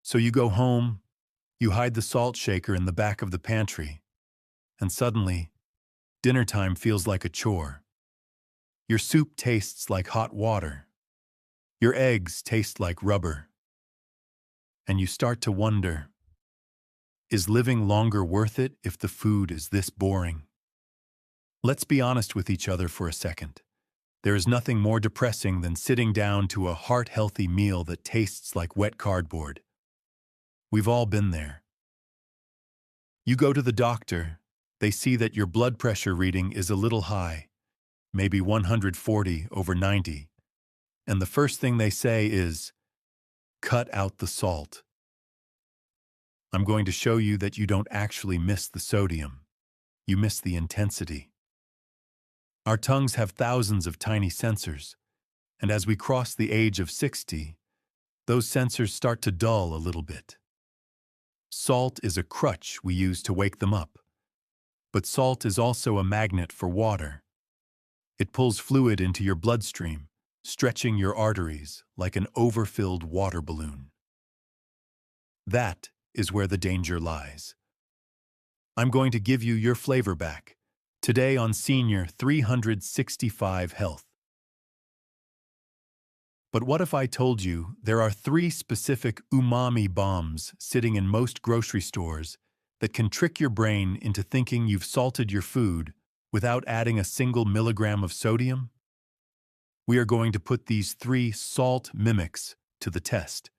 So you go home, you hide the salt shaker in the back of the pantry, and suddenly, dinner time feels like a chore. Your soup tastes like hot water. Your eggs taste like rubber. And you start to wonder, is living longer worth it if the food is this boring? Let's be honest with each other for a second. There is nothing more depressing than sitting down to a heart-healthy meal that tastes like wet cardboard. We've all been there. You go to the doctor, they see that your blood pressure reading is a little high, maybe 140/90, and the first thing they say is, cut out the salt. I'm going to show you that you don't actually miss the sodium. You miss the intensity. Our tongues have thousands of tiny sensors, and as we cross the age of 60, those sensors start to dull a little bit. Salt is a crutch we use to wake them up, but salt is also a magnet for water. It pulls fluid into your bloodstream, stretching your arteries like an overfilled water balloon. That is where the danger lies. I'm going to give you your flavor back, today on Senior 365 Health. But what if I told you there are 3 specific umami bombs sitting in most grocery stores that can trick your brain into thinking you've salted your food without adding a single milligram of sodium? We are going to put these 3 salt mimics to the test.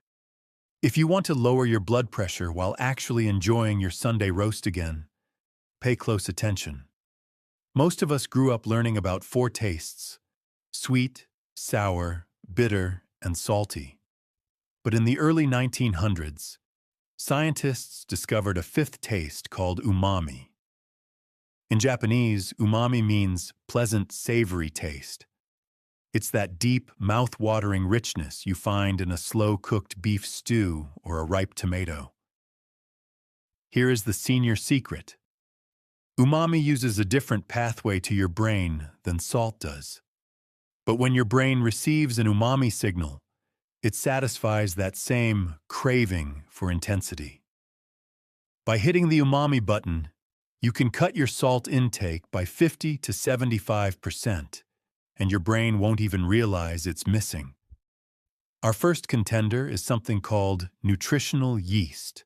If you want to lower your blood pressure while actually enjoying your Sunday roast again, pay close attention. Most of us grew up learning about 4 tastes: sweet, sour, bitter, and salty. But in the early 1900s, scientists discovered a 5th taste called umami. In Japanese, umami means pleasant, savory taste. It's that deep, mouth-watering richness you find in a slow-cooked beef stew or a ripe tomato. Here is the senior secret. Umami uses a different pathway to your brain than salt does. But when your brain receives an umami signal, it satisfies that same craving for intensity. By hitting the umami button, you can cut your salt intake by 50 to 75%, and your brain won't even realize it's missing. Our first contender is something called nutritional yeast.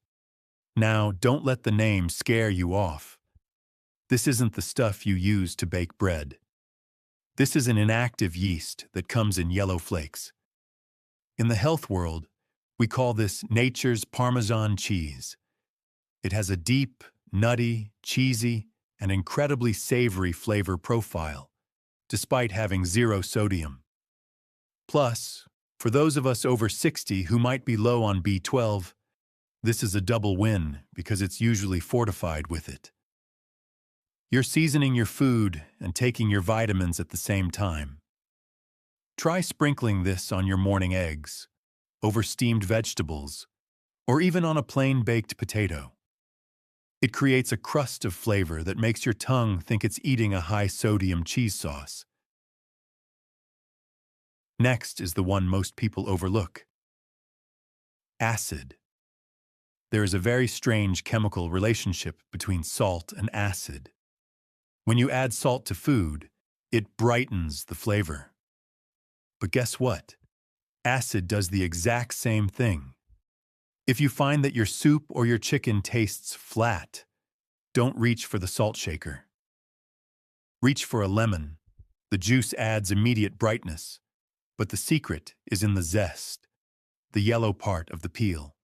Now, don't let the name scare you off. This isn't the stuff you use to bake bread. This is an inactive yeast that comes in yellow flakes. In the health world, we call this nature's Parmesan cheese. It has a deep, nutty, cheesy, and incredibly savory flavor profile, despite having 0 sodium. Plus, for those of us over 60 who might be low on B12, this is a double win because it's usually fortified with it. You're seasoning your food and taking your vitamins at the same time. Try sprinkling this on your morning eggs, over steamed vegetables, or even on a plain baked potato. It creates a crust of flavor that makes your tongue think it's eating a high-sodium cheese sauce. Next is the one most people overlook: acid. There is a very strange chemical relationship between salt and acid. When you add salt to food, it brightens the flavor. But guess what? Acid does the exact same thing. If you find that your soup or your chicken tastes flat, don't reach for the salt shaker. Reach for a lemon. The juice adds immediate brightness, but the secret is in the zest, the yellow part of the peel.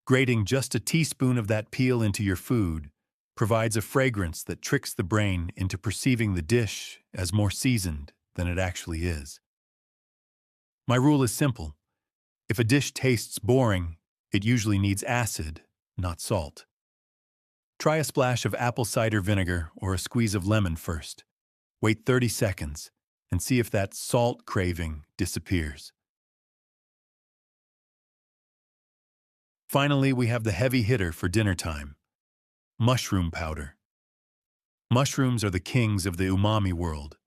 Grating just a teaspoon of that peel into your food provides a fragrance that tricks the brain into perceiving the dish as more seasoned than it actually is. My rule is simple. If a dish tastes boring, it usually needs acid, not salt. Try a splash of apple cider vinegar or a squeeze of lemon first. Wait 30 seconds and see if that salt craving disappears. Finally, we have the heavy hitter for dinner time: mushroom powder. Mushrooms are the kings of the umami world.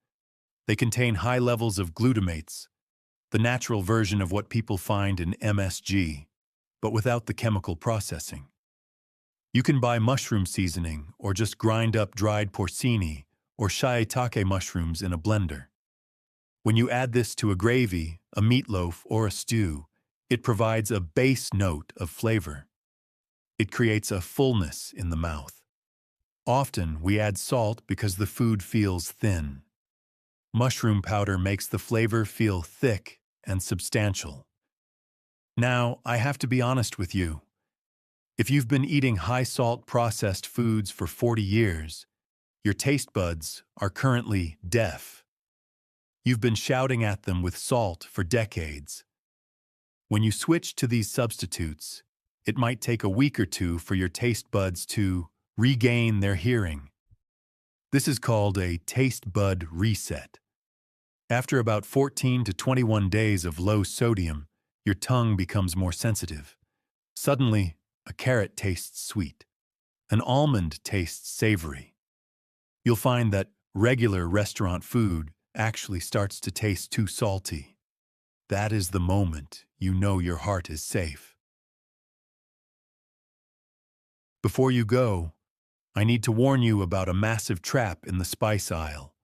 They contain high levels of glutamates, the natural version of what people find in MSG, but without the chemical processing. You can buy mushroom seasoning or just grind up dried porcini or shiitake mushrooms in a blender. When you add this to a gravy, a meatloaf, or a stew, it provides a base note of flavor. It creates a fullness in the mouth. Often, we add salt because the food feels thin. Mushroom powder makes the flavor feel thick and substantial. Now, I have to be honest with you. If you've been eating high-salt processed foods for 40 years, your taste buds are currently deaf. You've been shouting at them with salt for decades. When you switch to these substitutes, it might take a week or two for your taste buds to regain their hearing. This is called a taste bud reset. After about 14 to 21 days of low sodium, your tongue becomes more sensitive. Suddenly, a carrot tastes sweet. An almond tastes savory. You'll find that regular restaurant food actually starts to taste too salty. That is the moment you know your heart is safe. Before you go, I need to warn you about a massive trap in the spice aisle.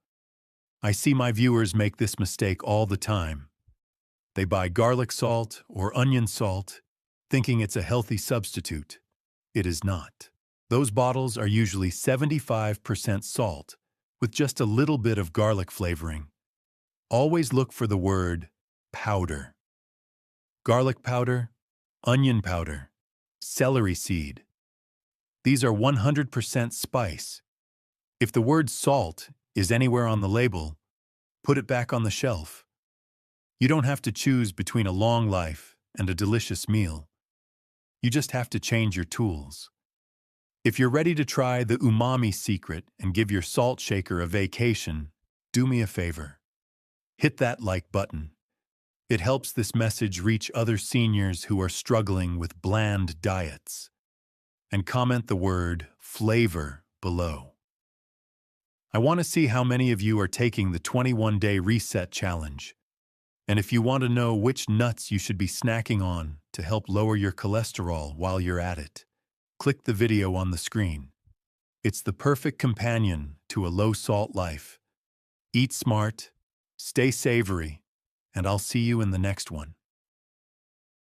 I see my viewers make this mistake all the time. They buy garlic salt or onion salt, thinking it's a healthy substitute. It is not. Those bottles are usually 75% salt, with just a little bit of garlic flavoring. Always look for the word powder. Garlic powder, onion powder, celery seed. These are 100% spice. If the word salt is anywhere on the label, put it back on the shelf. You don't have to choose between a long life and a delicious meal. You just have to change your tools. If you're ready to try the Umami Secret and give your salt shaker a vacation, do me a favor. Hit that like button. It helps this message reach other seniors who are struggling with bland diets. And comment the word flavor below. I want to see how many of you are taking the 21-day reset challenge. And if you want to know which nuts you should be snacking on to help lower your cholesterol while you're at it, click the video on the screen. It's the perfect companion to a low-salt life. Eat smart, stay savory, and I'll see you in the next one.